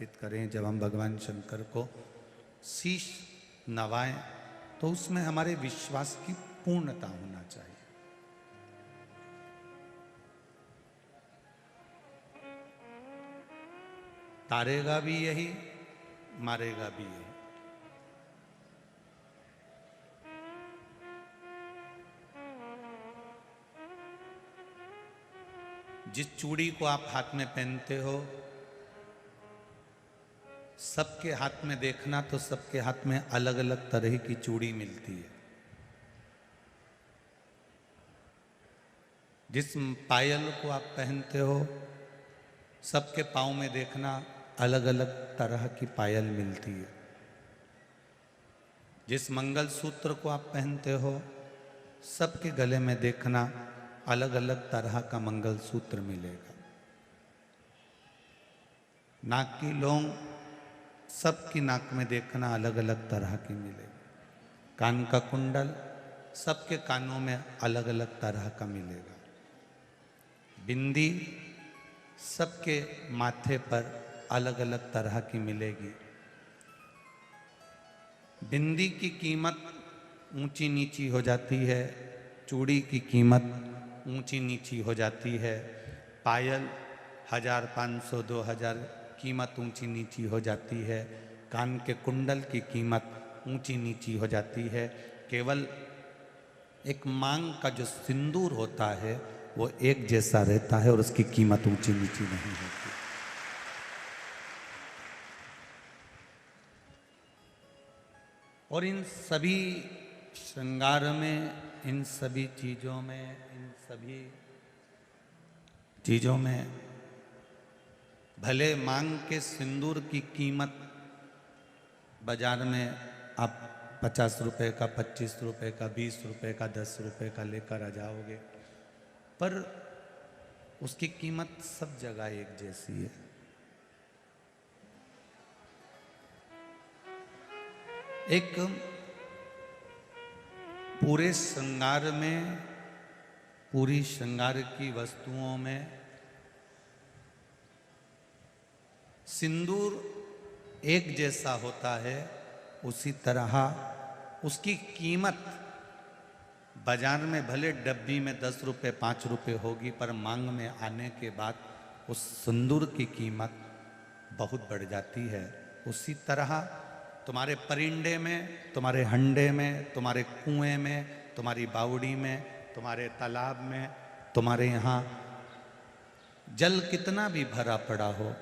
समर्पित करें, जब हम भगवान शंकर को शीश नवाएं, तो उसमें हमारे विश्वास की पूर्णता होना चाहिए। तारेगा भी यही, मारेगा भी यही। जिस चूड़ी को आप हाथ में पहनते हो, सबके हाथ में देखना तो सबके हाथ में अलग अलग तरह की चूड़ी मिलती है। जिस पायल को आप पहनते हो, सबके पाँव में देखना अलग अलग तरह की पायल मिलती है। जिस मंगलसूत्र को आप पहनते हो, सबके गले में देखना अलग अलग तरह का मंगलसूत्र मिलेगा। नाक की लौंग सबकी नाक में देखना अलग अलग तरह की मिलेगी। कान का कुंडल सबके कानों में अलग अलग तरह का मिलेगा। बिंदी सबके माथे पर अलग अलग तरह की मिलेगी। बिंदी की कीमत ऊंची नीची हो जाती है, चूड़ी की कीमत ऊंची नीची हो जाती है, पायल 1000, 500, 2000 कीमत ऊंची नीची हो जाती है, कान के कुंडल की कीमत ऊंची नीची हो जाती है। केवल एक मांग का जो सिंदूर होता है वो एक जैसा रहता है और उसकी कीमत ऊंची नीची नहीं होती। और इन सभी श्रृंगार में, इन सभी चीजों में, इन सभी चीजों में भले मांग के सिंदूर की कीमत बाजार में आप 50 रुपए का, 25 रुपए का, 20 रुपए का, 10 रुपए का लेकर आ जाओगे, पर उसकी कीमत सब जगह एक जैसी है। एक पूरे श्रृंगार में, पूरी श्रृंगार की वस्तुओं में सिंदूर एक जैसा होता है, उसी तरह उसकी कीमत बाजार में भले डब्बी में 10 रुपए 5 रुपए होगी, पर मांग में आने के बाद उस सिंदूर की कीमत बहुत बढ़ जाती है। उसी तरह तुम्हारे परिंदे में, तुम्हारे हंडे में, तुम्हारे कुएं में, तुम्हारी बावड़ी में, तुम्हारे तालाब में, तुम्हारे यहाँ जल कितना भी भरा पड़ा हो,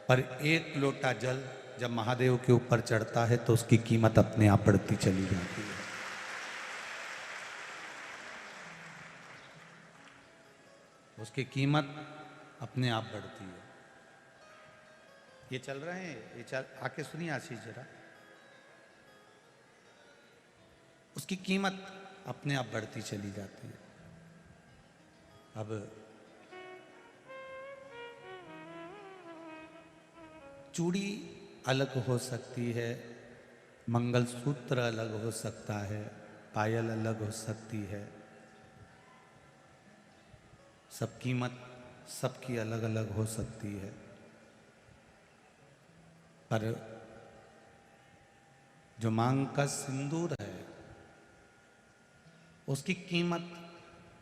पर एक लोटा जल जब महादेव के ऊपर चढ़ता है तो उसकी कीमत अपने आप बढ़ती चली जाती है। उसकी कीमत अपने आप बढ़ती है। ये चल रहे हैं, ये चल, आके सुनिए आशीष जरा। उसकी कीमत अपने आप बढ़ती चली जाती है। अब चूड़ी अलग हो सकती है, मंगलसूत्र अलग हो सकता है, पायल अलग हो सकती है, सब कीमत सबकी अलग अलग हो सकती है, पर जो मांग का सिंदूर है उसकी कीमत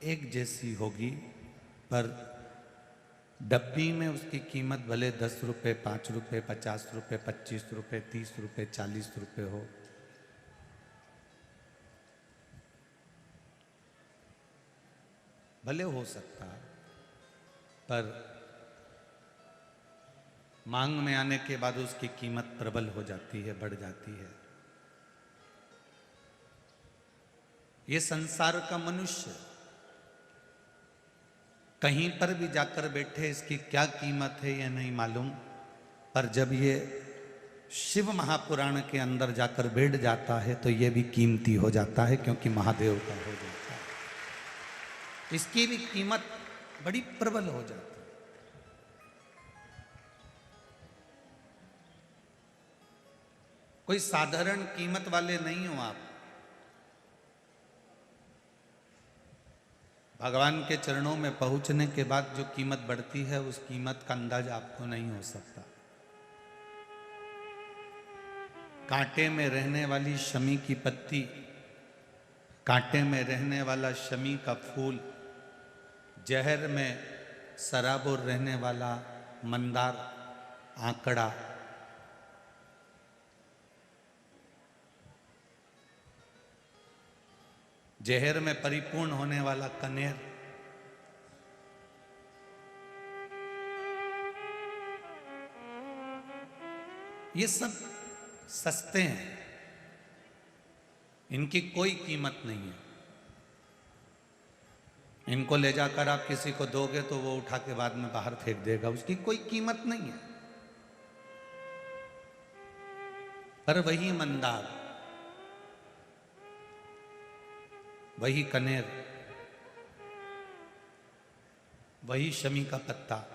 एक जैसी होगी, पर डब्बी में उसकी कीमत भले 10 रुपए, 5 रुपए, 50 रुपए, 25 रुपए, 30 रुपए, 40 रुपए हो, भले हो सकता है, पर मांग में आने के बाद उसकी कीमत प्रबल हो जाती है, बढ़ जाती है। ये संसार का मनुष्य कहीं पर भी जाकर बैठे, इसकी क्या कीमत है ये नहीं मालूम, पर जब ये शिव महापुराण के अंदर जाकर बैठ जाता है तो ये भी कीमती हो जाता है, क्योंकि महादेव का हो जाता है। इसकी भी कीमत बड़ी प्रबल हो जाती है। कोई साधारण कीमत वाले नहीं हो आप। भगवान के चरणों में पहुंचने के बाद जो कीमत बढ़ती है, उस कीमत का अंदाजा आपको नहीं हो सकता। कांटे में रहने वाली शमी की पत्ती, कांटे में रहने वाला शमी का फूल, जहर में सराबोर रहने वाला मंदार आंकड़ा, जहर में परिपूर्ण होने वाला कनेर, ये सब सस्ते हैं, इनकी कोई कीमत नहीं है। इनको ले जाकर आप किसी को दोगे तो वो उठा के बाद में बाहर फेंक देगा, उसकी कोई कीमत नहीं है। पर वही मंदार, वही कनेर, वही शमी का पत्ता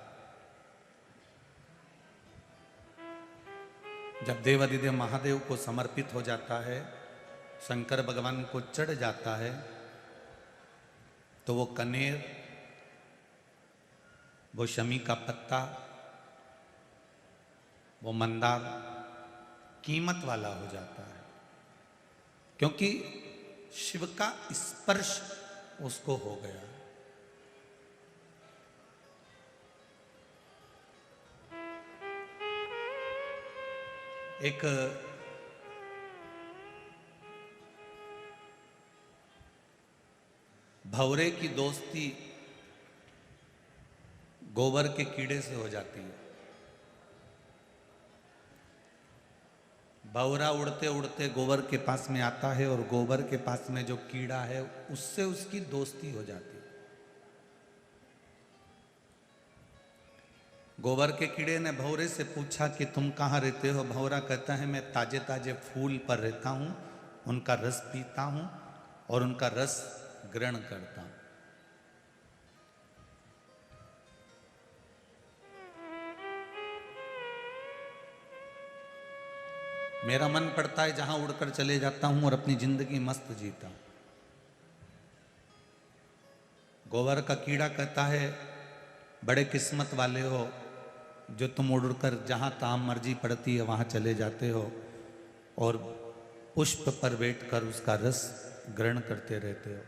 जब देवाधिदेव महादेव को समर्पित हो जाता है, शंकर भगवान को चढ़ जाता है, तो वो कनेर, वो शमी का पत्ता, वो मंदार कीमत वाला हो जाता है, क्योंकि शिव का स्पर्श उसको हो गया। एक भंवरे की दोस्ती गोबर के कीड़े से हो जाती है। भंवरा उड़ते उड़ते गोबर के पास में आता है और गोबर के पास में जो कीड़ा है उससे उसकी दोस्ती हो जाती है। गोबर के कीड़े ने भंवरे से पूछा कि तुम कहाँ रहते हो? भंवरा कहता है मैं ताजे ताजे फूल पर रहता हूँ, उनका रस पीता हूँ और उनका रस ग्रहण करता हूँ। मेरा मन पड़ता है जहां उड़कर चले जाता हूं और अपनी जिंदगी मस्त जीता हूं। गोबर का कीड़ा कहता है बड़े किस्मत वाले हो जो तुम उड़कर जहां ताम मर्जी पड़ती है वहां चले जाते हो और पुष्प पर बैठकर उसका रस ग्रहण करते रहते हो।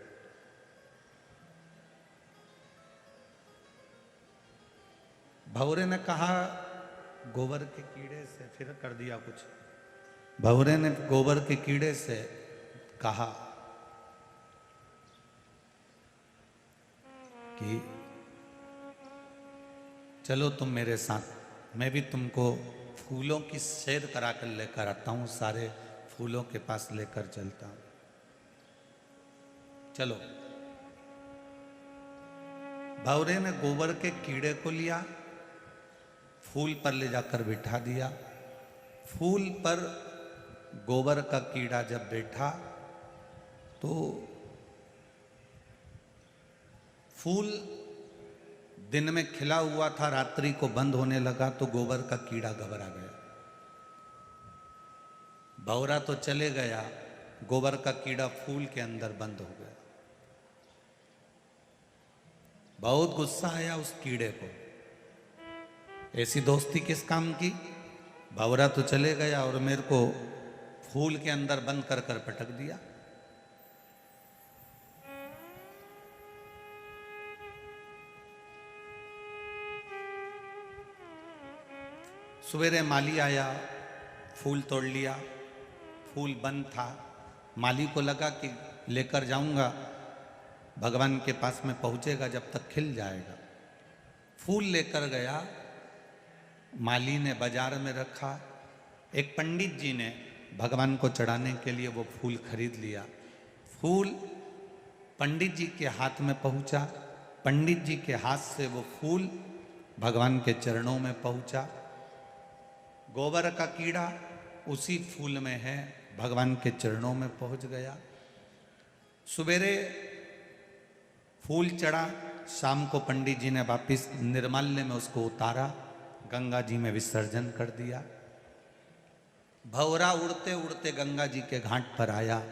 भंवरे ने कहा गोबर के कीड़े से, फिर कर दिया कुछ। भंवरे ने गोबर के कीड़े से कहा कि चलो तुम मेरे साथ, मैं भी तुमको फूलों की सैर करा कर लेकर आता हूं, सारे फूलों के पास लेकर चलता हूं, चलो। भंवरे ने गोबर के कीड़े को लिया, फूल पर ले जाकर बिठा दिया। फूल पर गोबर का कीड़ा जब बैठा तो फूल दिन में खिला हुआ था, रात्रि को बंद होने लगा तो गोबर का कीड़ा घबरा गया। भंवरा तो चले गया, गोबर का कीड़ा फूल के अंदर बंद हो गया। बहुत गुस्सा आया उस कीड़े को, ऐसी दोस्ती किस काम की? भंवरा तो चले गया और मेरे को फूल के अंदर बंद कर कर पटक दिया। सवेरे माली आया, फूल तोड़ लिया, फूल बंद था। माली को लगा कि लेकर जाऊंगा, भगवान के पास में पहुंचेगा जब तक खिल जाएगा। फूल लेकर गया, माली ने बाजार में रखा। एक पंडित जी ने भगवान को चढ़ाने के लिए वो फूल खरीद लिया। फूल पंडित जी के हाथ में पहुंचा, पंडित जी के हाथ से वो फूल भगवान के चरणों में पहुंचा। गोबर का कीड़ा उसी फूल में है, भगवान के चरणों में पहुंच गया। सवेरे फूल चढ़ा, शाम को पंडित जी ने वापिस निर्माल्य में उसको उतारा, गंगा जी में विसर्जन कर दिया। भंवरा उड़ते उड़ते गंगा जी के घाट पर आया,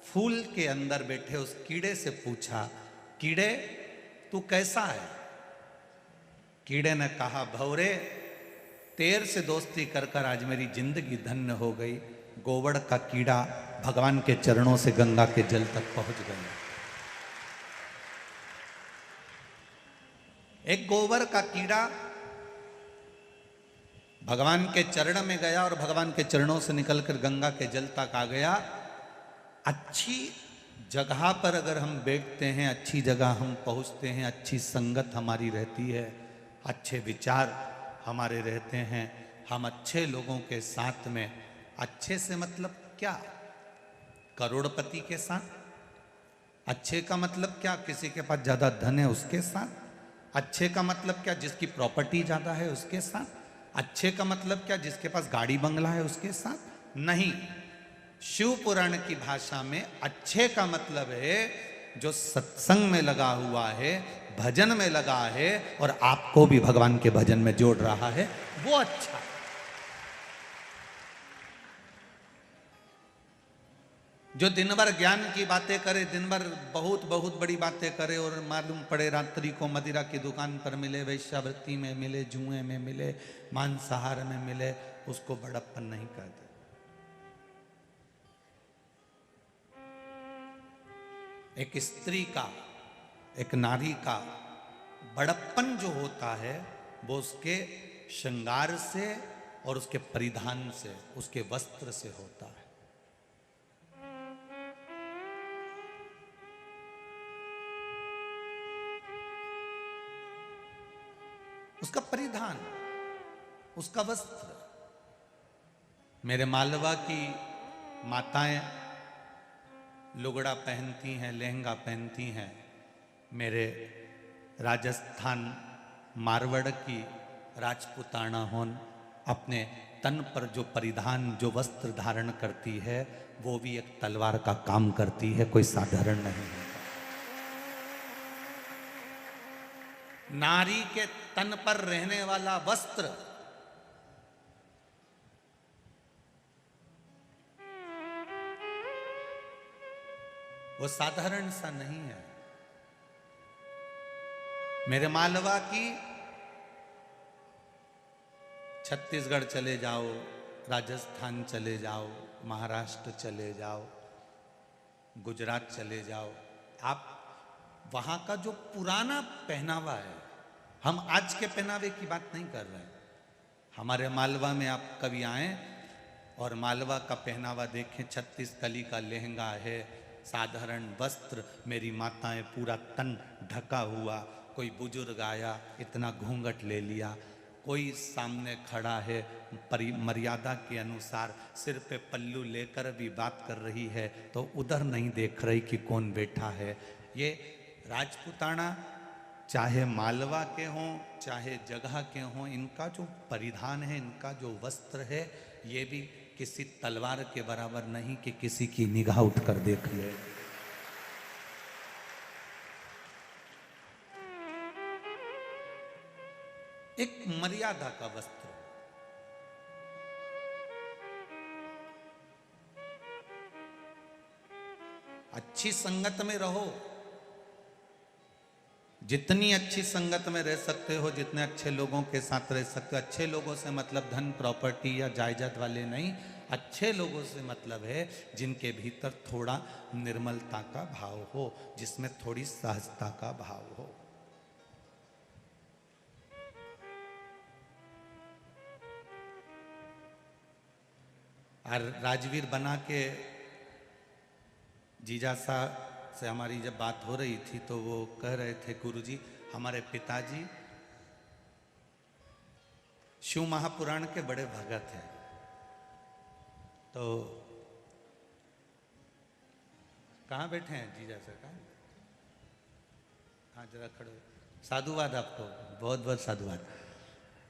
फूल के अंदर बैठे उस कीड़े से पूछा, कीड़े तू कैसा है? कीड़े ने कहा, भंवरे तेर से दोस्ती कर कर आज मेरी जिंदगी धन्य हो गई। गोबर का कीड़ा भगवान के चरणों से गंगा के जल तक पहुंच गया। एक गोबर का कीड़ा भगवान के चरण में गया और भगवान के चरणों से निकलकर गंगा के जल तक आ गया। अच्छी जगह पर अगर हम बैठते हैं, अच्छी जगह हम पहुंचते हैं, अच्छी संगत हमारी रहती है, अच्छे विचार हमारे रहते हैं, हम अच्छे लोगों के साथ में, अच्छे से मतलब क्या, करोड़पति के साथ। अच्छे का मतलब क्या, किसी के पास ज्यादा धन है उसके साथ। अच्छे का मतलब क्या, जिसकी प्रॉपर्टी ज्यादा है उसके साथ। अच्छे का मतलब क्या, जिसके पास गाड़ी बंगला है उसके साथ नहीं। शिव पुराण की भाषा में अच्छे का मतलब है जो सत्संग में लगा हुआ है, भजन में लगा है और आपको भी भगवान के भजन में जोड़ रहा है, वो अच्छा है। जो दिन भर ज्ञान की बातें करे, दिन भर बहुत बहुत बड़ी बातें करे और मालूम पड़े रात्रि को मदिरा की दुकान पर मिले, वैश्यावृत्ति में मिले, जुए में मिले, मांसाहार में मिले, उसको बड़प्पन नहीं कहते। एक स्त्री का, एक नारी का बड़प्पन जो होता है वो उसके श्रृंगार से और उसके परिधान से, उसके वस्त्र से होता है। उसका परिधान, उसका वस्त्र। मेरे मालवा की माताएं लुगड़ा पहनती हैं, लहंगा पहनती हैं। मेरे राजस्थान मारवाड़ की राजपुताना होन अपने तन पर जो परिधान, जो वस्त्र धारण करती है वो भी एक तलवार का काम करती है, कोई साधारण नहीं है। नारी के तन पर रहने वाला वस्त्र वो साधारण सा नहीं है। मेरे मालवा की, छत्तीसगढ़ चले जाओ, राजस्थान चले जाओ, महाराष्ट्र चले जाओ, गुजरात चले जाओ, आप वहां का जो पुराना पहनावा है, हम आज के पहनावे की बात नहीं कर रहे हैं। हमारे मालवा में आप कभी आए और मालवा का पहनावा देखें, 36 कली का लहंगा है, साधारण वस्त्र, मेरी माताएं पूरा तन ढका हुआ। कोई बुजुर्ग आया, इतना घूंघट ले लिया, कोई सामने खड़ा है, मर्यादा के अनुसार सिर पे पल्लू लेकर भी बात कर रही है तो उधर नहीं देख रही कि कौन बैठा है। ये राजपुताना चाहे मालवा के हों चाहे जगह के हों, इनका जो परिधान है, इनका जो वस्त्र है, ये भी किसी तलवार के बराबर नहीं कि किसी की निगाह उठकर देख ले। एक मर्यादा का वस्त्र। अच्छी संगत में रहो, जितनी अच्छी संगत में रह सकते हो, जितने अच्छे लोगों के साथ रह सकते हो। अच्छे लोगों से मतलब धन प्रॉपर्टी या जायदाद वाले नहीं, अच्छे लोगों से मतलब है जिनके भीतर थोड़ा निर्मलता का भाव हो, जिसमें थोड़ी सहजता का भाव हो। और राजवीर बना के जीजा सा से हमारी जब बात हो रही थी तो वो कह रहे थे, गुरुजी हमारे पिताजी शिव महापुराण के बड़े भगत हैं। तो कहाँ बैठे हैं जीजा सर? कहाँ? हाँ जरा खड़े। साधुवाद आपको, बहुत बहुत साधुवाद।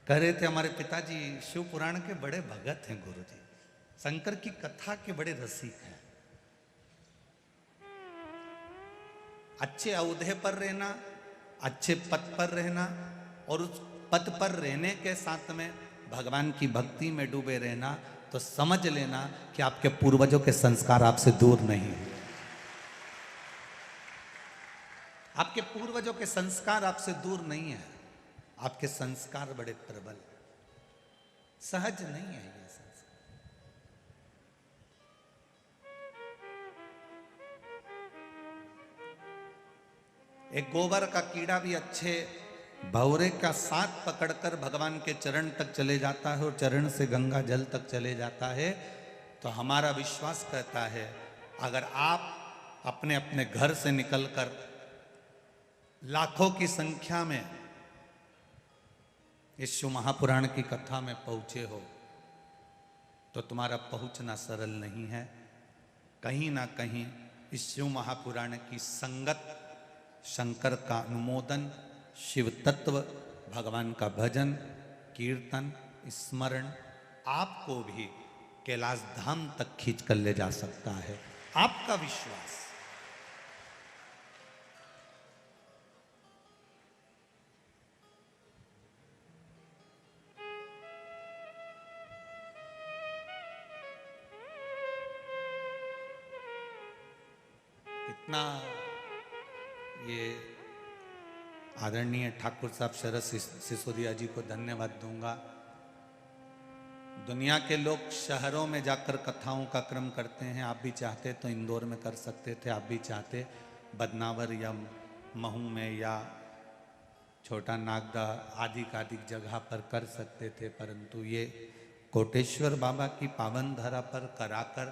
कह रहे थे हमारे पिताजी शिव पुराण के बड़े भगत हैं गुरुजी, शंकर की कथा के बड़े रसिक हैं। अच्छे औहदे पर रहना, अच्छे पद पर रहना और उस पद पर रहने के साथ में भगवान की भक्ति में डूबे रहना, तो समझ लेना कि आपके पूर्वजों के संस्कार आपसे दूर नहीं है। आपके पूर्वजों के संस्कार आपसे दूर नहीं है। आपके संस्कार बड़े प्रबल, सहज नहीं है ये संस्कार। एक गोबर का कीड़ा भी अच्छे भंवरे का साथ पकड़कर भगवान के चरण तक चले जाता है और चरण से गंगा जल तक चले जाता है। तो हमारा विश्वास कहता है अगर आप अपने अपने घर से निकलकर लाखों की संख्या में इस शिव महापुराण की कथा में पहुंचे हो तो तुम्हारा पहुंचना सरल नहीं है। कहीं ना कहीं इस शिव महापुराण की संगत, शंकर का अनुमोदन, शिव तत्व, भगवान का भजन, कीर्तन, स्मरण आपको भी कैलाश धाम तक खींच कर ले जा सकता है। आपका विश्वास। इतना ये आदरणीय ठाकुर साहब शरद सिसोदिया जी को धन्यवाद दूंगा। दुनिया के लोग शहरों में जाकर कथाओं का क्रम करते हैं। आप भी चाहते तो इंदौर में कर सकते थे, आप भी चाहते बदनावर या महू में या छोटा नागदा आदि कादिक जगह पर कर सकते थे, परंतु ये कोटेश्वर बाबा की पावन धरा पर कराकर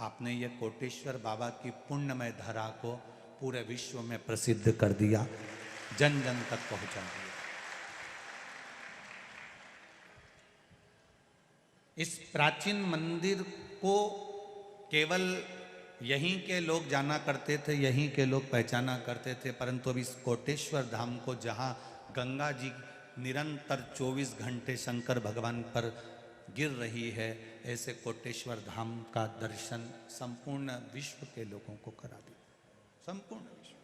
आपने ये कोटेश्वर बाबा की पुण्यमय धरा को पूरे विश्व में प्रसिद्ध कर दिया, जन जन तक पहुंचा दिया। इस प्राचीन मंदिर को केवल यहीं के लोग जाना करते थे, यहीं के लोग पहचाना करते थे, परंतु अब इस कोटेश्वर धाम को जहां गंगा जी निरंतर 24 घंटे शंकर भगवान पर गिर रही है, ऐसे कोटेश्वर धाम का दर्शन संपूर्ण विश्व के लोगों को करा दिया। संपूर्ण विश्व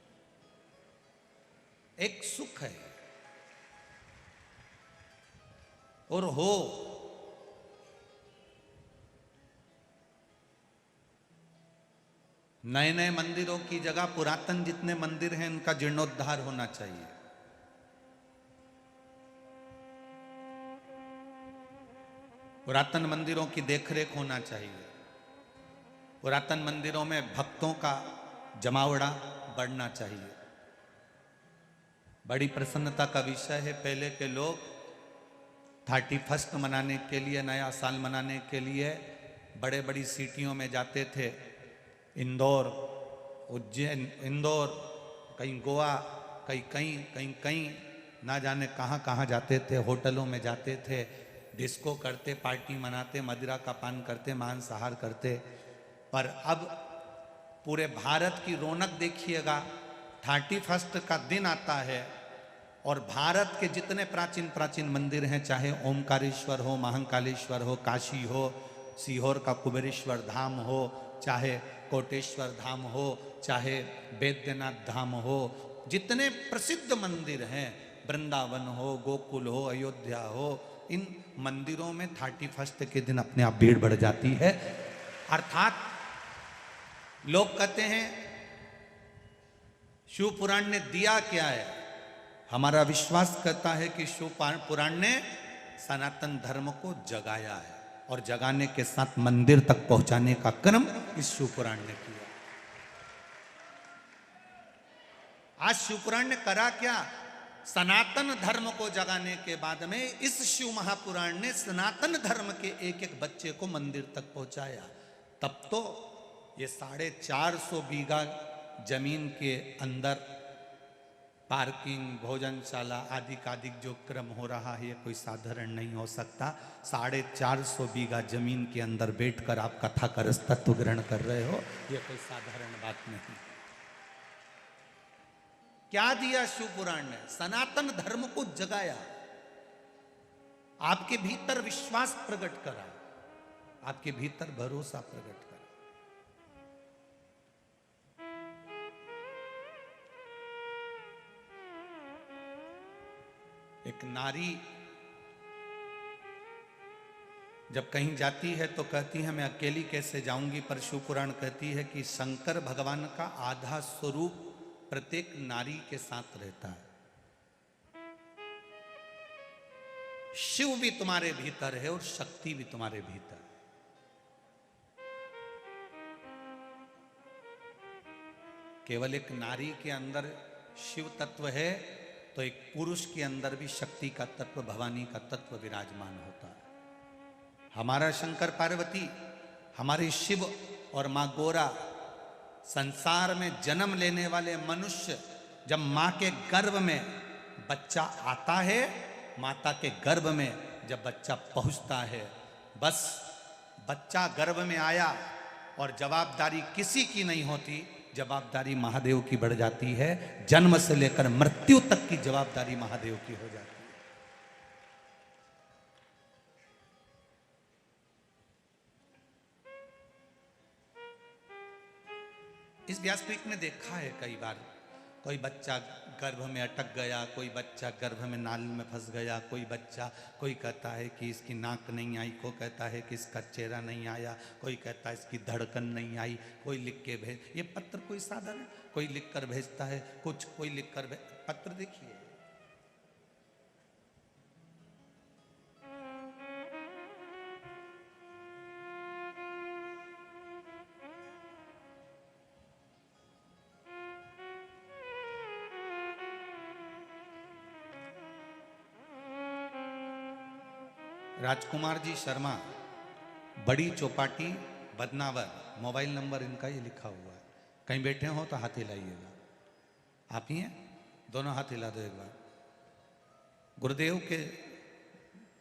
एक सुख है और हो नए नए मंदिरों की जगह पुरातन जितने मंदिर हैं उनका जीर्णोद्धार होना चाहिए। पुरातन मंदिरों की देखरेख होना चाहिए। पुरातन मंदिरों में भक्तों का जमावड़ा बढ़ना चाहिए। बड़ी प्रसन्नता का विषय है, पहले के लोग 31 मनाने के लिए, नया साल मनाने के लिए बड़े बड़ी सिटियों में जाते थे। इंदौर, उज्जैन, इंदौर, कहीं गोवा, कहीं ना जाने कहाँ कहाँ जाते थे। होटलों में जाते थे, डिस्को करते, पार्टी मनाते, मदिरा का पान करते, मांसाहार करते। पर अब पूरे भारत की रौनक देखिएगा, 31 का दिन आता है और भारत के जितने प्राचीन प्राचीन मंदिर हैं, चाहे ओमकारेश्वर हो, महाकालेश्वर हो, काशी हो, सीहोर का कुबेरेश्वर धाम हो, चाहे कोटेश्वर धाम हो, चाहे बैद्यनाथ धाम हो, जितने प्रसिद्ध मंदिर हैं, वृंदावन हो, गोकुल हो, अयोध्या हो, इन मंदिरों में 31 के दिन अपने आप भीड़ बढ़ जाती है। अर्थात लोग कहते हैं शिव पुराण ने दिया क्या है? हमारा विश्वास कहता है कि शिव पुराण ने सनातन धर्म को जगाया है और जगाने के साथ मंदिर तक पहुंचाने का क्रम इस शिव पुराण ने किया। आज शिव पुराण ने करा क्या? सनातन धर्म को जगाने के बाद में इस शिव महापुराण ने सनातन धर्म के एक एक बच्चे को मंदिर तक पहुंचाया। तब तो ये 450 बीघा जमीन के अंदर पार्किंग, भोजनशाला आदि कादिक जो क्रम हो रहा है, ये कोई साधारण नहीं हो सकता। 450 बीघा जमीन के अंदर बैठकर आप कथा का रस तत्व ग्रहण कर रहे हो, ये कोई साधारण बात नहीं। क्या दिया शिव पुराण ने? सनातन धर्म को जगाया, आपके भीतर विश्वास प्रकट करा, आपके भीतर भरोसा प्रकट करा। एक नारी जब कहीं जाती है तो कहती है मैं अकेली कैसे जाऊंगी, पर शिव पुराण कहती है कि शंकर भगवान का आधा स्वरूप प्रत्येक नारी के साथ रहता है। शिव भी तुम्हारे भीतर है और शक्ति भी तुम्हारे भीतर। केवल एक नारी के अंदर शिव तत्व है तो एक पुरुष के अंदर भी शक्ति का तत्व, भवानी का तत्व विराजमान होता है। हमारा शंकर पार्वती, हमारे शिव और मां गोरा, संसार में जन्म लेने वाले मनुष्य जब मां के गर्भ में बच्चा आता है, माता के गर्भ में जब बच्चा पहुंचता है, बस बच्चा गर्भ में आया और जवाबदारी किसी की नहीं होती, जवाबदारी महादेव की बढ़ जाती है। जन्म से लेकर मृत्यु तक की जवाबदारी महादेव की हो जाती है। इस व्यासपीठ में देखा है कई बार, कोई बच्चा गर्भ में अटक गया, कोई बच्चा गर्भ में नाल में फंस गया, कोई बच्चा, कोई कहता है कि इसकी नाक नहीं आई, कोई कहता है कि इसका चेहरा नहीं आया, कोई कहता है इसकी धड़कन नहीं आई, कोई लिख के भेज, ये पत्र कोई साधारण, कोई लिख कर भेजता है कुछ, कोई लिख कर पत्र देखिए। राजकुमार जी शर्मा, बड़ी चौपाटी, बदनावर, मोबाइल नंबर इनका ये लिखा हुआ है। कहीं बैठे हो तो हाथ हिलाइएगा। आप ही हैं? दोनों हाथ हिला दो एक बार। गुरुदेव के,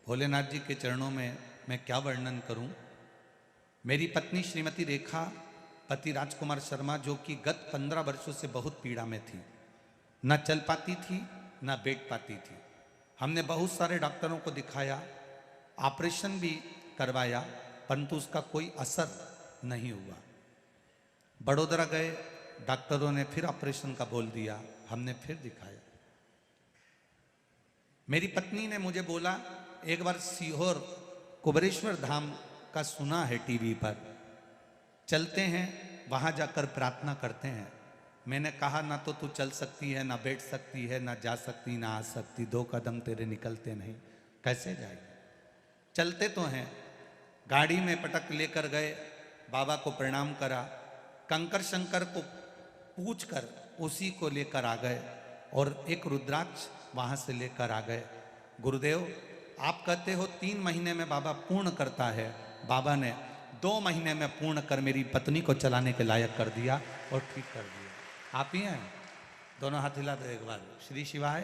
भोलेनाथ जी के चरणों में मैं क्या वर्णन करूं। मेरी पत्नी श्रीमती रेखा, पति राजकुमार शर्मा, जो कि गत 15 वर्षों से बहुत पीड़ा में थी, न चल पाती थी न बैठ पाती थी। हमने बहुत सारे डॉक्टरों को दिखाया, ऑपरेशन भी करवाया, परंतु उसका कोई असर नहीं हुआ। बड़ोदरा गए, डॉक्टरों ने फिर ऑपरेशन का बोल दिया, हमने फिर दिखाया। मेरी पत्नी ने मुझे बोला, एक बार सीहोर कुबेरेश्वर धाम का सुना है टीवी पर, चलते हैं वहां जाकर प्रार्थना करते हैं। मैंने कहा, ना तो तू चल सकती है, ना बैठ सकती है, ना जा सकती, ना आ सकती, 2 कदम तेरे निकलते नहीं, कैसे जाएगी। चलते तो हैं। गाड़ी में पटक लेकर गए, बाबा को प्रणाम करा, कंकर शंकर को पूछ कर उसी को लेकर आ गए और एक रुद्राक्ष वहां से लेकर आ गए। गुरुदेव, आप कहते हो 3 महीने में बाबा पूर्ण करता है, बाबा ने 2 महीने में पूर्ण कर मेरी पत्नी को चलाने के लायक कर दिया और ठीक कर दिया। आप ही हैं? दोनों हाथ हिला दो एक बार। श्री शिवाय।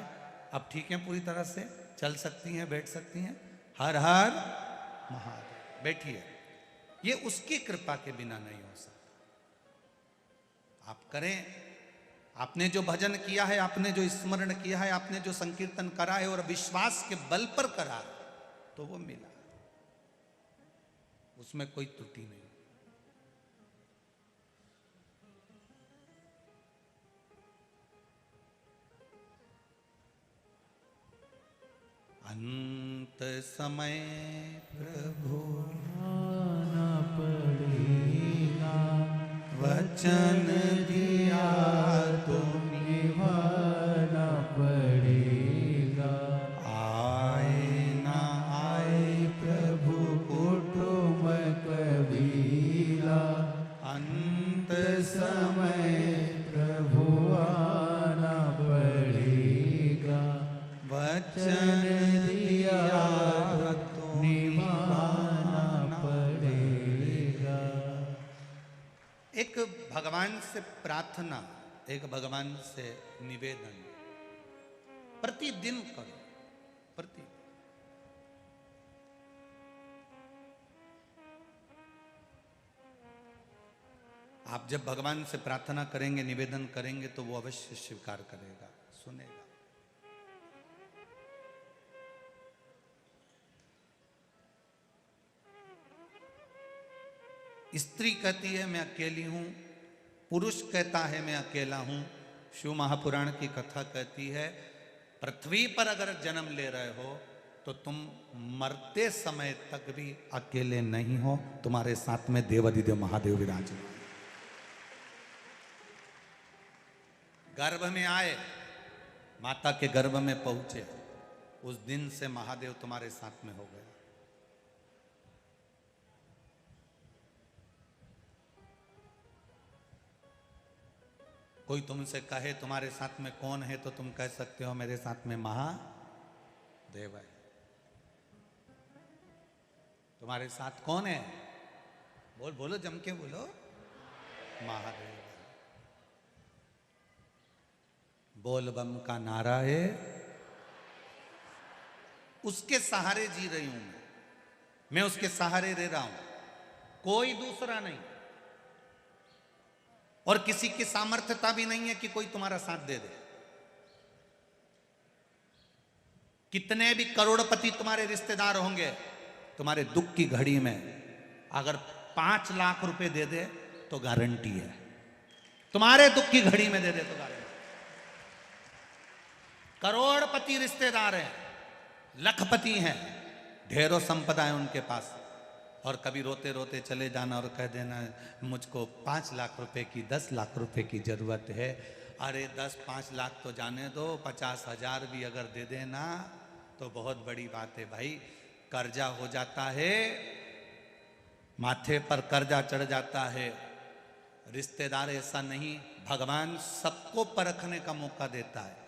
अब ठीक है, पूरी तरह से चल सकती हैं, बैठ सकती हैं। हर हर महादेव। बैठिए। ये उसकी कृपा के बिना नहीं हो सकता। आप करें। आपने जो भजन किया है, आपने जो स्मरण किया है, आपने जो संकीर्तन करा है और विश्वास के बल पर करा, तो वो मिला, उसमें कोई त्रुटि नहीं। अंत समय प्रभु आना पड़ेगा, वचन दिया तो निभाना पड़ेगा। आए ना आए प्रभु कुटुंब कबीला, अंत समय प्रभु आना पड़ेगा, वचन दिया तो निभाना पड़ेगा। एक भगवान से प्रार्थना, एक भगवान से निवेदन प्रतिदिन करो। प्रतिदिन आप जब भगवान से प्रार्थना करेंगे, निवेदन करेंगे, तो वो अवश्य स्वीकार करेगा, सुनेगा। स्त्री कहती है मैं अकेली हूं, पुरुष कहता है मैं अकेला हूं। शिव महापुराण की कथा कहती है, पृथ्वी पर अगर जन्म ले रहे हो तो तुम मरते समय तक भी अकेले नहीं हो, तुम्हारे साथ में देवाधिदेव महादेव विराजमान। गर्भ में आए, माता के गर्भ में पहुंचे, उस दिन से महादेव तुम्हारे साथ में हो गए। कोई तुमसे कहे तुम्हारे साथ में कौन है, तो तुम कह सकते हो मेरे साथ में महादेव है। तुम्हारे साथ कौन है? बोलो जम के बोलो, महादेव। बोल बम का नारा है, उसके सहारे जी रही हूं मैं उसके सहारे रह रहा हूं, कोई दूसरा नहीं। और किसी की सामर्थ्यता भी नहीं है कि कोई तुम्हारा साथ दे दे। कितने भी करोड़पति तुम्हारे रिश्तेदार होंगे, तुम्हारे दुख की घड़ी में अगर 5 लाख रुपए दे दे तो गारंटी है, तुम्हारे दुख की घड़ी में दे दे तो गारंटी। करोड़पति रिश्तेदार हैं, लखपति हैं, ढेरों संपदा है उनके पास, और कभी रोते रोते चले जाना और कह देना मुझको 5 लाख रुपए की 10 लाख रुपए की जरूरत है। अरे 10-5 लाख तो जाने दो, 50,000 भी अगर दे देना तो बहुत बड़ी बात है भाई। कर्जा हो जाता है, माथे पर कर्जा चढ़ जाता है। रिश्तेदार ऐसा नहीं, भगवान सबको परखने का मौका देता है।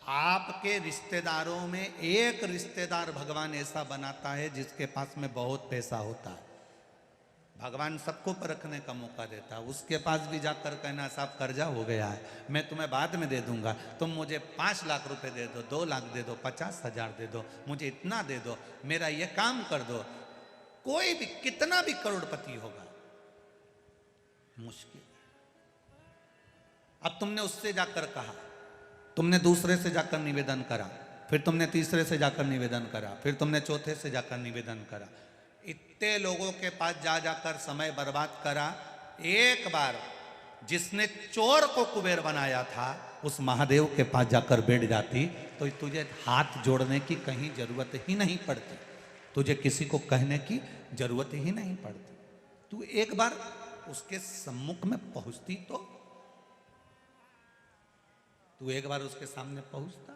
आपके रिश्तेदारों में एक रिश्तेदार भगवान ऐसा बनाता है जिसके पास में बहुत पैसा होता है। भगवान सबको परखने का मौका देता है। उसके पास भी जाकर कहना साहब कर्जा हो गया है, मैं तुम्हें बाद में दे दूंगा, तुम मुझे 5 लाख रुपए दे दो, 2 लाख दे दो, 50,000 दे दो, मुझे इतना दे दो, मेरा ये काम कर दो। कोई भी कितना भी करोड़पति होगा, मुश्किल। अब तुमने उससे जाकर कहा, तुमने दूसरे से जाकर निवेदन करा, फिर तुमने तीसरे से जाकर निवेदन करा, फिर तुमने चौथे से जाकर निवेदन करा। इतने लोगों के पास जा जाकर समय बर्बाद करा। एक बार जिसने चोर को कुबेर बनाया था उस महादेव के पास जाकर बैठ जाती तो तुझे हाथ जोड़ने की कहीं जरूरत ही नहीं पड़ती, तुझे किसी को कहने की जरूरत ही नहीं पड़ती। तू एक बार उसके सम्मुख में पहुंचती तो तू एक बार उसके सामने पहुंचता,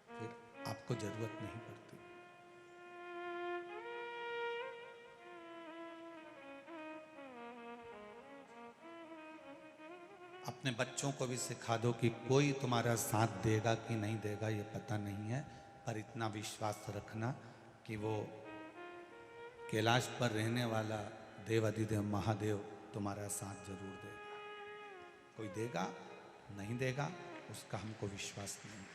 फिर आपको जरूरत नहीं पड़ती। अपने बच्चों को भी सिखा दो कि कोई तुम्हारा साथ देगा कि नहीं देगा ये पता नहीं है, पर इतना विश्वास रखना कि वो कैलाश पर रहने वाला देवाधिदेव महादेव तुम्हारा साथ जरूर देगा। कोई देगा नहीं देगा उसका हमको विश्वास नहीं।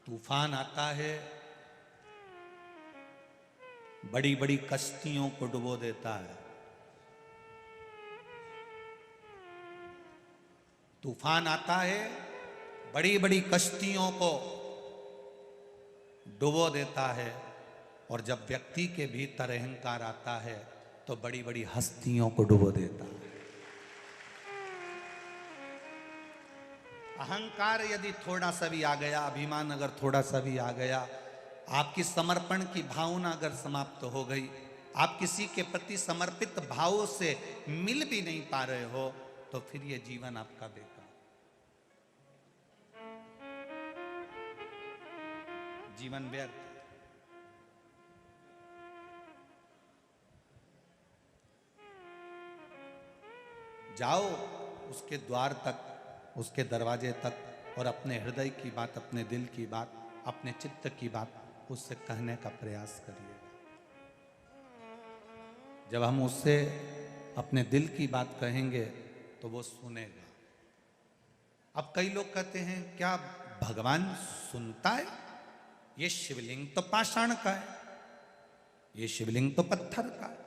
तूफान आता है, बड़ी बड़ी कश्तियों को डुबो देता है। तूफान आता है, बड़ी बड़ी कश्तियों को डुबो देता है, और जब व्यक्ति के भीतर अहंकार आता है तो बड़ी बड़ी हस्तियों को डुबो देता है। अहंकार यदि थोड़ा सा भी आ गया, अभिमान अगर थोड़ा सा भी आ गया, आपकी समर्पण की भावना अगर समाप्त हो गई, आप किसी के प्रति समर्पित भाव से मिल भी नहीं पा रहे हो, तो फिर ये जीवन आपका बेकार। जीवन व्यर्थ। जाओ उसके द्वार तक, उसके दरवाजे तक, और अपने हृदय की बात, अपने दिल की बात, अपने चित्त की बात उससे कहने का प्रयास करिएगा। जब हम उससे अपने दिल की बात कहेंगे तो वो सुनेगा। अब कई लोग कहते हैं क्या भगवान सुनता है? ये शिवलिंग तो पाषाण का है, ये शिवलिंग तो पत्थर का है,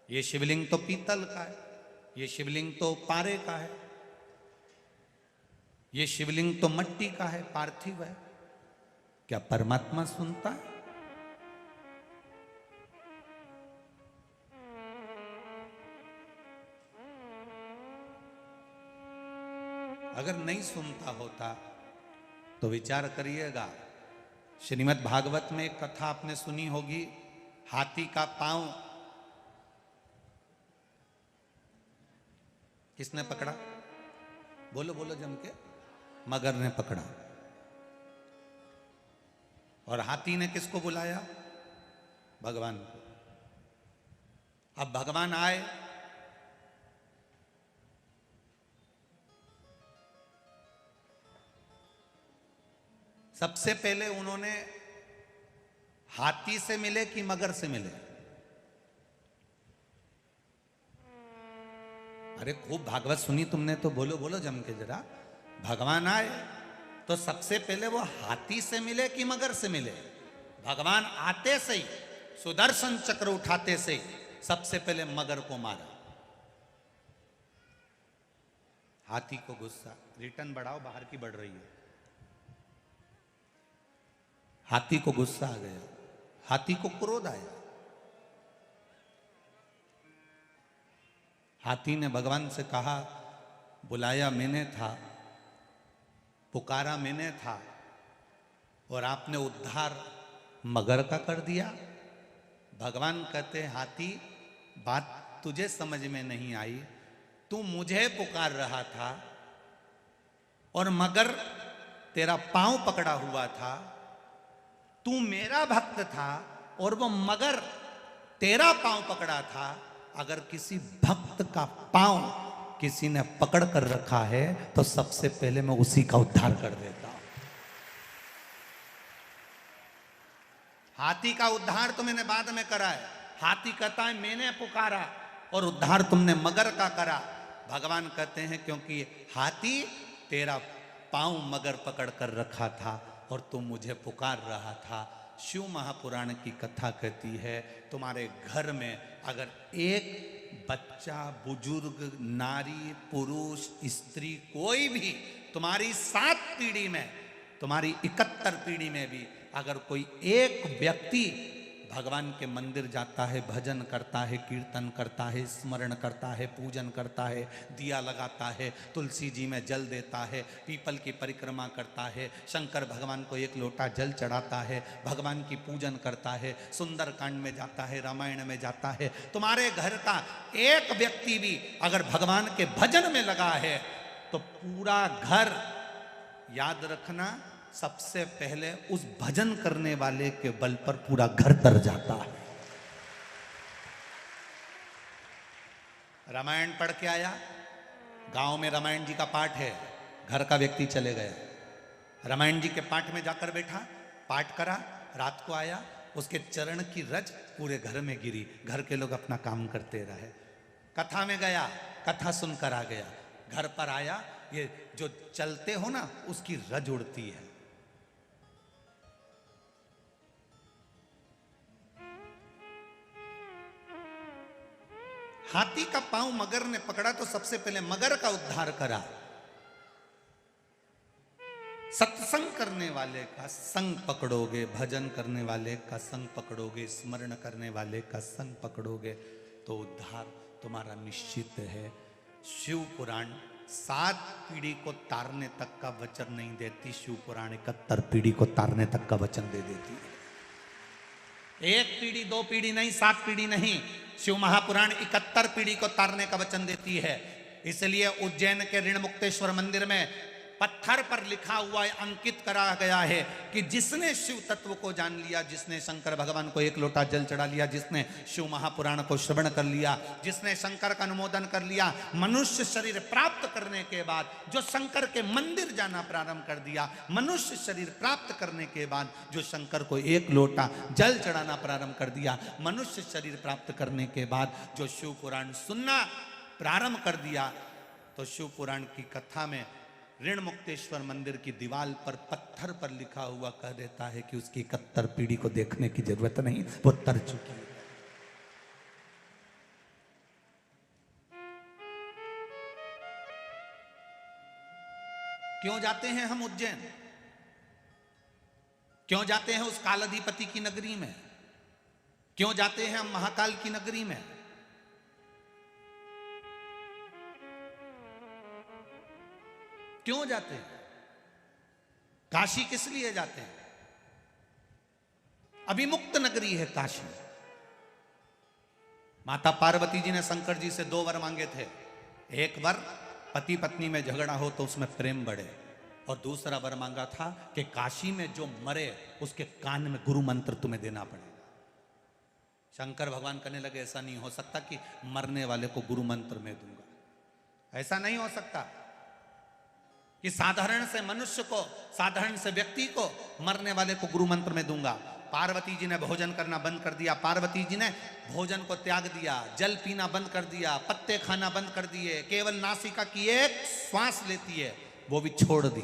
ये शिवलिंग तो पीतल का है, ये शिवलिंग तो पारे का है, ये शिवलिंग तो मट्टी का है, पार्थिव है। क्या परमात्मा सुनता है? अगर नहीं सुनता होता तो विचार करिएगा। श्रीमद् भागवत में एक कथा आपने सुनी होगी, हाथी का पांव किसने पकड़ा? बोलो बोलो जम के। मगर ने पकड़ा। और हाथी ने किसको बुलाया? भगवान को। अब भगवान आए, सबसे पहले उन्होंने हाथी से मिले कि मगर से मिले? अरे खूब भागवत सुनी तुमने तो बोलो बोलो जम के जरा। भगवान आए तो सबसे पहले वो हाथी से मिले कि मगर से मिले? भगवान आते से ही, सुदर्शन चक्र उठाते से ही सबसे पहले मगर को मारा। हाथी को गुस्सा, रिटर्न बढ़ाओ, बाहर की बढ़ रही है। हाथी को गुस्सा आ गया, हाथी को क्रोध आया। हाथी ने भगवान से कहा, बुलाया मैंने था, पुकारा मैंने था, और आपने उद्धार मगर का कर दिया। भगवान कहते, हाथी बात तुझे समझ में नहीं आई, तू मुझे पुकार रहा था और मगर तेरा पांव पकड़ा हुआ था। तू मेरा भक्त था और वो मगर तेरा पांव पकड़ा था। अगर किसी भक्त का पांव किसी ने पकड़ कर रखा है तो सबसे पहले मैं उसी का उद्धार कर देता हूं। हाथी का उद्धार तो मैंने बाद में करा है। हाथी कहता है मैंने पुकारा और उद्धार तुमने मगर का करा। भगवान कहते हैं क्योंकि हाथी तेरा पांव मगर पकड़ कर रखा था और तुम मुझे पुकार रहा था। शिव महापुराण की कथा कहती है, तुम्हारे घर में अगर एक बच्चा, बुजुर्ग, नारी, पुरुष, स्त्री, कोई भी तुम्हारी 7 पीढ़ी में, तुम्हारी 71 पीढ़ी में भी अगर कोई एक व्यक्ति भगवान के मंदिर जाता है, भजन करता है, कीर्तन करता है, स्मरण करता है, पूजन करता है, दिया लगाता है, तुलसी जी में जल देता है, पीपल की परिक्रमा करता है, शंकर भगवान को एक लोटा जल चढ़ाता है, भगवान की पूजन करता है, सुंदर कांड में जाता है, रामायण में जाता है, तुम्हारे घर का एक व्यक्ति भी अगर भगवान के भजन में लगा है तो पूरा घर, याद रखना, सबसे पहले उस भजन करने वाले के बल पर पूरा घर तर जाता है। रामायण पढ़ के आया, गांव में रामायण जी का पाठ है, घर का व्यक्ति चले गया, रामायण जी के पाठ में जाकर बैठा, पाठ करा, रात को आया, उसके चरण की रज पूरे घर में गिरी, घर के लोग अपना काम करते रहे। कथा में गया, कथा सुनकर आ गया, घर पर आया, ये जो चलते हो ना उसकी रज उड़ती है। हाथी का पांव मगर ने पकड़ा तो सबसे पहले मगर का उद्धार करा। सत्संग करने वाले का संग पकड़ोगे, भजन करने वाले का संग पकड़ोगे, स्मरण करने वाले का संग पकड़ोगे तो उद्धार तुम्हारा निश्चित है। शिव पुराण 7 पीढ़ी को तारने तक का वचन नहीं देती, शिव पुराण 71 पीढ़ी को तारने तक का वचन दे देती है। 1 पीढ़ी 2 पीढ़ी नहीं, 7 पीढ़ी नहीं, शिव महापुराण 71 पीढ़ी को तारने का वचन देती है। इसलिए उज्जैन के ऋण मुक्तेश्वर मंदिर में पत्थर पर लिखा हुआ है, अंकित करा गया है कि जिसने शिव तत्व को जान लिया, जिसने शंकर भगवान को एक लोटा जल चढ़ा लिया, जिसने शिव महापुराण को श्रवण कर लिया, जिसने शंकर का अनुमोदन कर लिया, मनुष्य शरीर प्राप्त करने के बाद जो शंकर के मंदिर जाना प्रारंभ कर दिया, मनुष्य शरीर प्राप्त करने के बाद जो शंकर को एक लोटा जल चढ़ाना प्रारंभ कर दिया, मनुष्य शरीर प्राप्त करने के बाद जो शिव पुराण सुनना प्रारंभ कर दिया, तो शिव पुराण की कथा में ऋण मुक्तेश्वर मंदिर की दीवार पर पत्थर पर लिखा हुआ कह देता है कि उसकी 71 पीढ़ी को देखने की जरूरत नहीं, वो तर चुकी है। क्यों जाते हैं हम उज्जैन? क्यों जाते हैं उस कालाधिपति की नगरी में? क्यों जाते हैं हम महाकाल की नगरी में? क्यों जाते हैं? काशी किस लिए जाते हैं? अभिमुक्त नगरी है काशी। माता पार्वती जी ने शंकर जी से 2 वर मांगे थे। एक वर, पति पत्नी में झगड़ा हो तो उसमें प्रेम बढ़े, और दूसरा वर मांगा था कि काशी में जो मरे उसके कान में गुरु मंत्र तुम्हें देना पड़ेगा। शंकर भगवान कहने लगे ऐसा नहीं हो सकता कि मरने वाले को गुरु मंत्र में दूंगा, ऐसा नहीं हो सकता कि साधारण से मनुष्य को, साधारण से व्यक्ति को, मरने वाले को गुरु मंत्र में दूंगा। पार्वती जी ने भोजन करना बंद कर दिया, पार्वती जी ने भोजन को त्याग दिया, जल पीना बंद कर दिया, पत्ते खाना बंद कर दिए, केवल नासिका की एक श्वास लेती है वो भी छोड़ दी।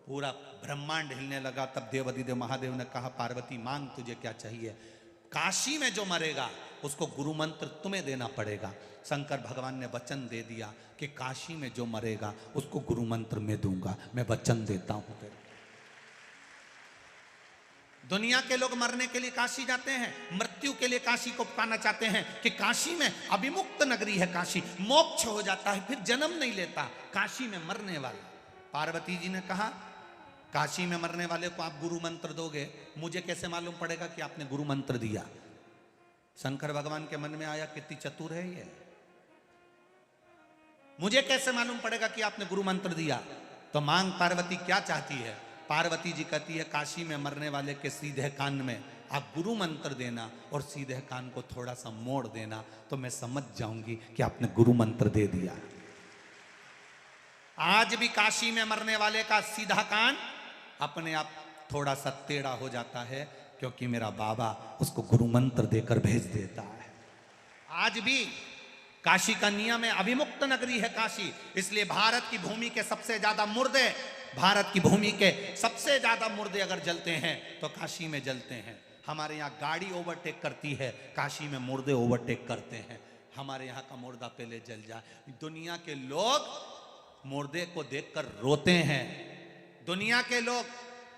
पूरा ब्रह्मांड हिलने लगा। तब देवाधिदेव महादेव ने कहा पार्वती मांग तुझे क्या चाहिए। काशी में जो मरेगा उसको गुरु मंत्र तुम्हें देना पड़ेगा। शंकर भगवान ने वचन दे दिया कि काशी में जो मरेगा उसको गुरु मंत्र में दूंगा, मैं वचन देता हूं तेरे। दुनिया के लोग मरने के लिए काशी जाते हैं, मृत्यु के लिए काशी को पाना चाहते हैं कि काशी में अभिमुक्त नगरी है, काशी मोक्ष हो जाता है, फिर जन्म नहीं लेता, काशी में मरने वाला। पार्वती जी ने कहा काशी में मरने वाले को आप गुरु मंत्र दोगे, मुझे कैसे मालूम पड़ेगा कि आपने गुरु मंत्र दिया। शंकर भगवान के मन में आया कितनी चतुर है ये, मुझे कैसे मालूम पड़ेगा कि आपने गुरु मंत्र दिया। तो मांग पार्वती क्या चाहती है। पार्वती जी कहती है काशी में मरने वाले के सीधे कान में आप गुरु मंत्र देना और सीधे कान को थोड़ा सा मोड़ देना, तो मैं समझ जाऊंगी कि आपने गुरु मंत्र दे दिया। आज भी काशी में मरने वाले का सीधा कान अपने आप थोड़ा सा टेढ़ा हो जाता है, क्योंकि मेरा बाबा उसको गुरु मंत्र देकर भेज देता है। आज भी काशी का नियम है, अभिमुक्त नगरी है काशी, इसलिए भारत की भूमि के सबसे ज्यादा मुर्दे, भारत की भूमि के सबसे ज्यादा मुर्दे अगर जलते हैं तो काशी में जलते हैं। हमारे यहाँ गाड़ी ओवरटेक करती है, काशी में मुर्दे ओवरटेक करते हैं। हमारे यहाँ का मुर्दा पहले जल जाए। दुनिया के लोग मुर्दे को देखकर रोते हैं, दुनिया के लोग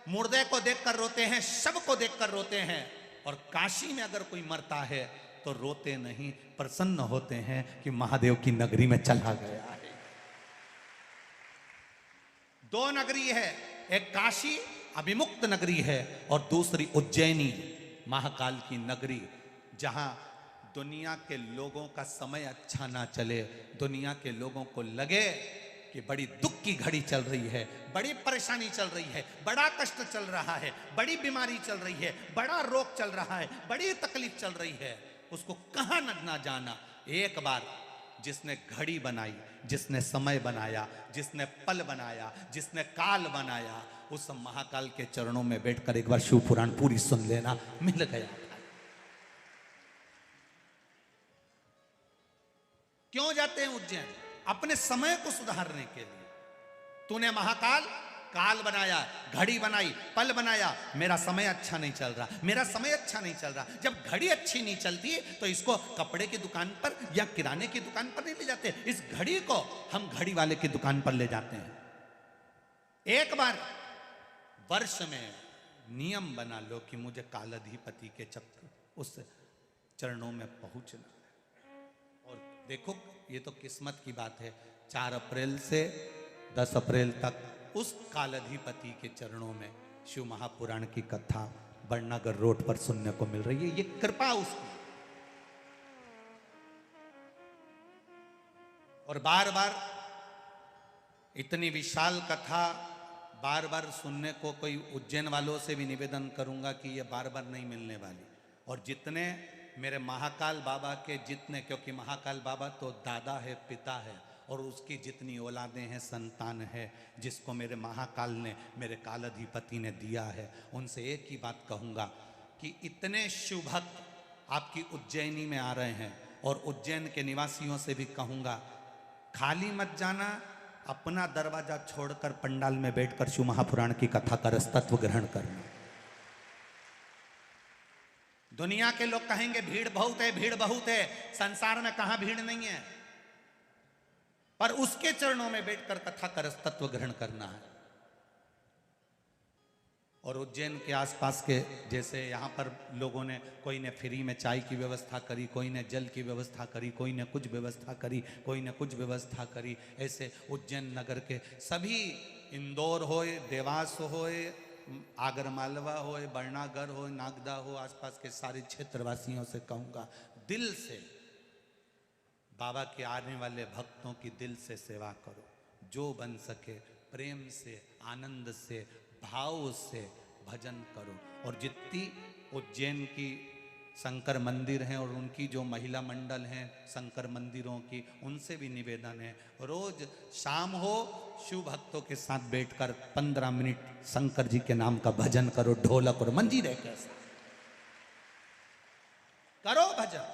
मुर्दे को देखकर रोते हैं, शव को देखकर रोते हैं। और काशी में अगर कोई मरता है तो रोते नहीं, प्रसन्न होते हैं कि महादेव की नगरी में चला गया है। दो नगरी है, एक काशी अभिमुक्त नगरी है और दूसरी उज्जैनी महाकाल की नगरी, जहां दुनिया के लोगों का समय अच्छा ना चले, दुनिया के लोगों को लगे कि बड़ी दुख की घड़ी चल रही है, बड़ी परेशानी चल रही है, बड़ा कष्ट चल रहा है, बड़ी बीमारी चल रही है, बड़ा रोग चल रहा है, बड़ी तकलीफ चल रही है, उसको कहां ना जाना। एक बार जिसने घड़ी बनाई, जिसने समय बनाया, जिसने पल बनाया, जिसने काल बनाया, उस महाकाल के चरणों में बैठकर एक बार शिव पुराण पूरी सुन लेना, मिल गया। क्यों जाते हैं उज्जैन? अपने समय को सुधारने के लिए। तूने महाकाल काल बनाया, घड़ी बनाई, पल बनाया, मेरा समय अच्छा नहीं चल रहा, मेरा समय अच्छा नहीं चल रहा। जब घड़ी अच्छी नहीं चलती तो इसको कपड़े की दुकान पर या किराने की दुकान पर नहीं ले जाते, इस घड़ी को हम घड़ी वाले की दुकान पर ले जाते हैं। एक बार वर्ष में नियम बना लो कि मुझे कालाधिपति के चक्र उस चरणों में पहुंचना है। और देखो ये तो किस्मत की बात है, 4 अप्रैल से 10 अप्रैल तक उस कालाधिपति के चरणों में शिव महापुराण की कथा बड़नागर रोड पर सुनने को मिल रही है। ये कृपा उसकी। और बार बार इतनी विशाल कथा बार बार सुनने को, कोई उज्जैन वालों से भी निवेदन करूंगा कि ये बार बार नहीं मिलने वाली। और जितने मेरे महाकाल बाबा के जितने, क्योंकि महाकाल बाबा तो दादा है, पिता है, और उसकी जितनी औलादें हैं, संतान है, जिसको मेरे महाकाल ने, मेरे कालाधिपति ने दिया है, उनसे एक ही बात कहूँगा कि इतने शिव भक्त आपकी उज्जैनी में आ रहे हैं, और उज्जैन के निवासियों से भी कहूँगा खाली मत जाना, अपना दरवाजा छोड़कर पंडाल में बैठकर शिव महापुराण की कथा का रसतत्व ग्रहण करना। दुनिया के लोग कहेंगे भीड़ बहुत है, भीड़ बहुत है, संसार में कहां भीड़ नहीं है, पर उसके चरणों में बैठकर कथा का रसतत्व ग्रहण करना है। और उज्जैन के आसपास के, जैसे यहाँ पर लोगों ने, कोई ने फ्री में चाय की व्यवस्था करी, कोई ने जल की व्यवस्था करी, कोई ने कुछ व्यवस्था करी, कोई ने कुछ व्यवस्था करी, ऐसे उज्जैन नगर के सभी, इंदौर होए, देवास होए, आगरमालवा होए, बड़नागर हो, नागदा हो, आसपास के सारे क्षेत्रवासियों से कहूँगा दिल से बाबा के आने वाले भक्तों की दिल से सेवा करो, जो बन सके प्रेम से, आनंद से, भाव से भजन करो। और जितनी उज्जैन की शंकर मंदिर हैं और उनकी जो महिला मंडल हैं शंकर मंदिरों की, उनसे भी निवेदन है, रोज शाम हो शिव भक्तों के साथ बैठकर 15 मिनट शंकर जी के नाम का भजन करो, ढोलक और मंजीरे के साथ करो भजन।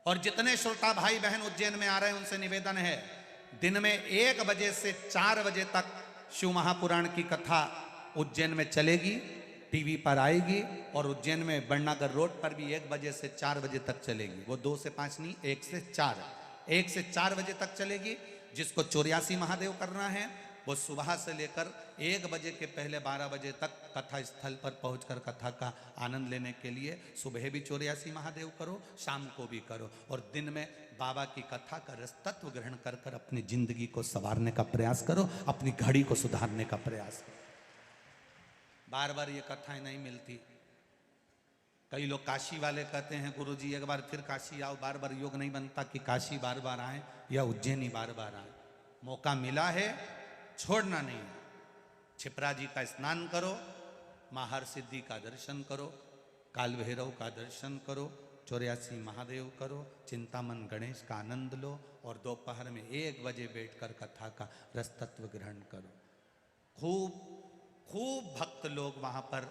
और जितने श्रोता भाई बहन उज्जैन में आ रहे हैं उनसे निवेदन है, दिन में 1 बजे से 4 बजे तक शिव महापुराण की कथा उज्जैन में चलेगी, टीवी पर आएगी। और उज्जैन में बड़नागर रोड पर भी 1 बजे से 4 बजे तक चलेगी। वो 2 से 5 नहीं, 1 से 4, 1 से 4 बजे तक चलेगी। जिसको 84 महादेव करना है वो सुबह से लेकर 1 बजे के पहले 12 बजे तक कथा स्थल पर पहुंचकर कथा का आनंद लेने के लिए सुबह भी 84 महादेव करो, शाम को भी करो। और दिन में बाबा की कथा का रस तत्व ग्रहण कर कर अपनी जिंदगी को संवारने का प्रयास करो, अपनी घड़ी को सुधारने का प्रयास करो। बार बार ये कथाएं नहीं मिलती। कई लोग काशी वाले कहते हैं गुरुजी एक बार फिर काशी आओ, बार बार योग नहीं बनता कि काशी बार बार आए या उज्जैन ही बार बार आए। मौका मिला है, छोड़ना नहीं। छिपरा जी का स्नान करो, महार सिद्धि का दर्शन करो, काल भैरव का दर्शन करो, 84 महादेव करो, चिंतामन गणेश का आनंद लो और दोपहर में 1 बजे बैठकर कथा का रस तत्व ग्रहण करो। खूब भक्त लोग वहाँ पर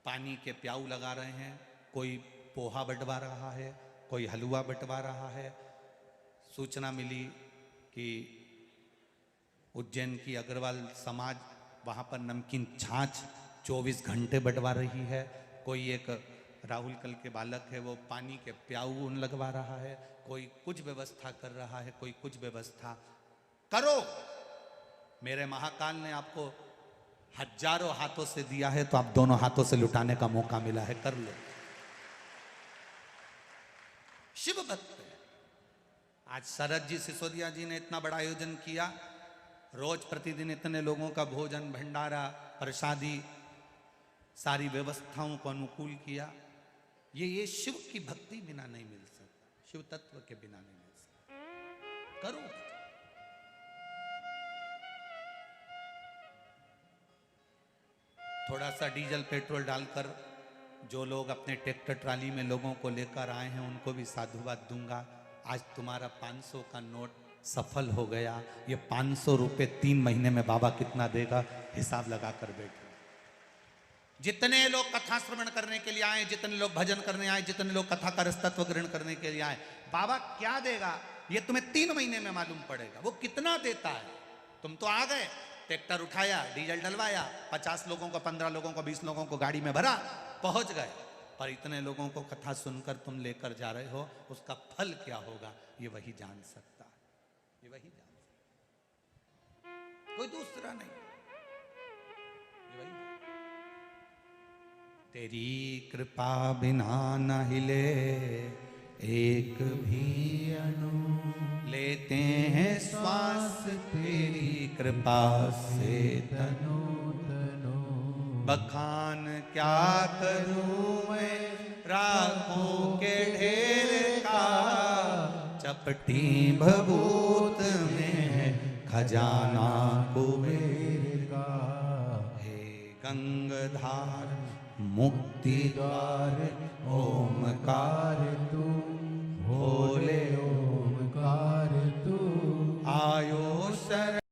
पानी के प्याऊ लगा रहे हैं, कोई पोहा बंटवा रहा है, कोई हलवा बंटवा रहा है। सूचना मिली कि उज्जैन की अग्रवाल समाज वहाँ पर नमकीन छाछ 24 घंटे बंटवा रही है। कोई एक राहुल कल के बालक है वो पानी के प्याऊ लगवा रहा है, कोई कुछ व्यवस्था कर रहा है, कोई कुछ व्यवस्था करो। मेरे महाकाल ने आपको हजारों हाथों से दिया है तो आप दोनों हाथों से लुटाने का मौका मिला है, कर लो। शिव भक्त आज शरद जी सिसोदिया जी ने इतना बड़ा आयोजन किया, रोज प्रतिदिन इतने लोगों का भोजन भंडारा प्रसादी सारी व्यवस्थाओं को अनुकूल किया। ये शिव की भक्ति बिना नहीं मिल सकता, शिव तत्व के बिना नहीं मिल सकता। करो। थोड़ा सा डीजल पेट्रोल डालकर जो लोग अपने ट्रैक्टर ट्राली में लोगों को लेकर आए हैं उनको भी साधुवाद दूंगा। आज तुम्हारा 500 का नोट सफल हो गया। ये 500 रुपये 3 महीने में बाबा कितना देगा हिसाब लगा कर बैठो। जितने लोग कथा श्रवण करने के लिए आए, जितने लोग भजन करने आए, जितने लोग कथा का रस तत्व ग्रहण करने के लिए आए, बाबा क्या देगा ये तुम्हें 3 महीने में मालूम पड़ेगा। वो कितना देता है। तुम तो आ गए, ट्रैक्टर उठाया, डीजल डलवाया, 50 लोगों को, 15 लोगों को, 20 लोगों को गाड़ी में भरा, पहुंच गए। पर इतने लोगों को कथा सुनकर तुम लेकर जा रहे हो, उसका फल क्या होगा ये वही जान सकता है, ये वही जान सकता है, कोई दूसरा नहीं, ये वही। तेरी कृपा बिना न हिले एक भी अणु, लेते हैं श्वास तेरी कृपा से तनु तनु। बखान क्या करूं मैं राखों के ढेर का, चपटी भभूत में है खजाना कुबेर का। हे गंगाधार मुक्ति द्वार ओमकार तू, भोले ओमकार तू, आयो शरण